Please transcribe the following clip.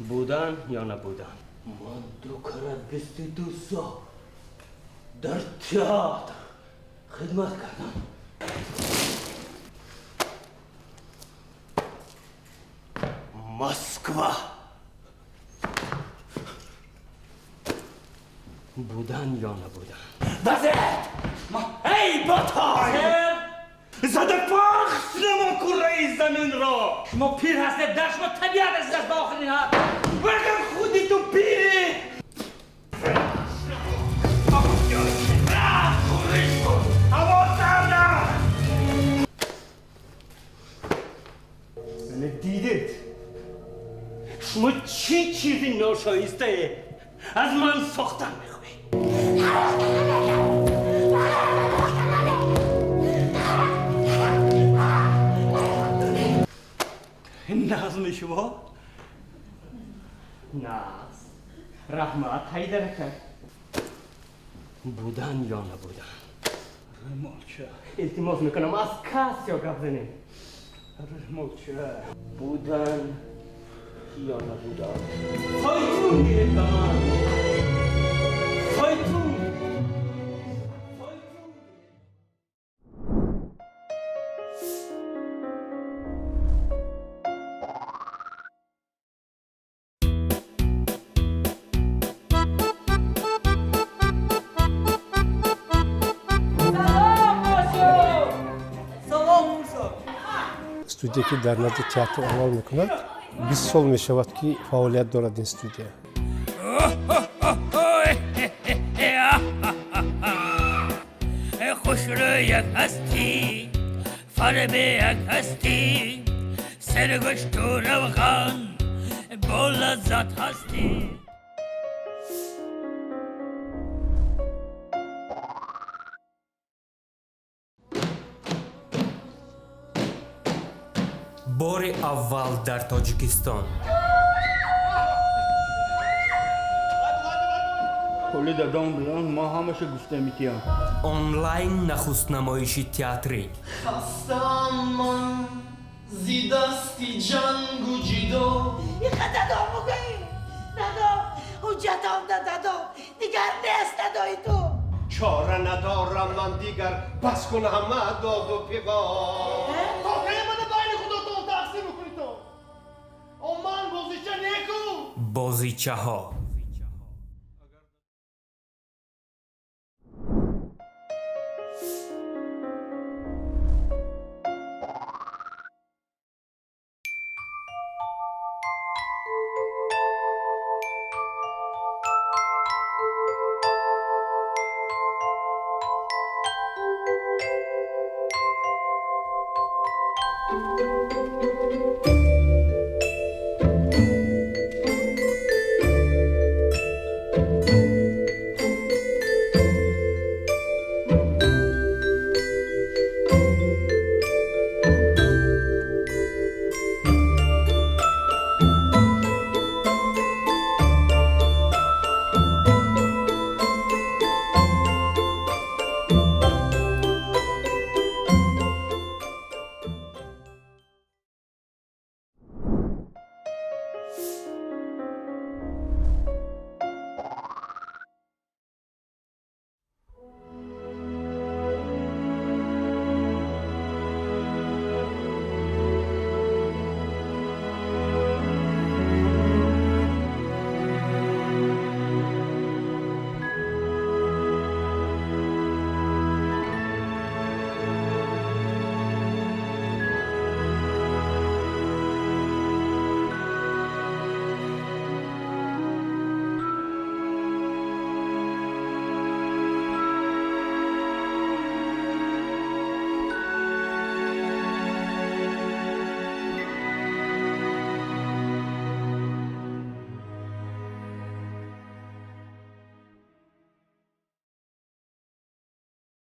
بودن یا نبودن؟ من 22 سال در تئاتر خدمت کردم. مسکو بودن یا نبودن؟ وزید ای بطار زده پخش نما کره زمین را. شما پیر هستید در شما طبیعت است با آخرین حد وقت خودی تو پیری. دیدید شما چی چیزی ناشایسته از من ساختن میخوایی؟ نظم شما؟ نظم رحمت حیدر کرد. بودن یا نبودن؟ رحمت التماس میکنم از کس یا گپ زنیم. بودن یا نبودن؟ فایتون گیرید به من. فایتون. студия ки дар назди театр амал мекунад 20 сол мешавад ки фаъолият дорад ин студия. خسرو یک هستی فرب یک هستی سرگشت و روغن با لذت هستی. بار اول در تاجیکستان کلی دادم بیان ما همشه گفته میتیم. آنلاین نخست نمایشی تئاتری. خستم من زی دستی جنگ و جیدو. این خدا دامو گئی ندام حجتام ندادم دیگر نیست ندایی تو. چاره ندارم من دیگر بس کن همه داد و پیغام. تاکه من بین خدا تو تقسیم کنی تو. او من بازیچه نیکو بازیچه ها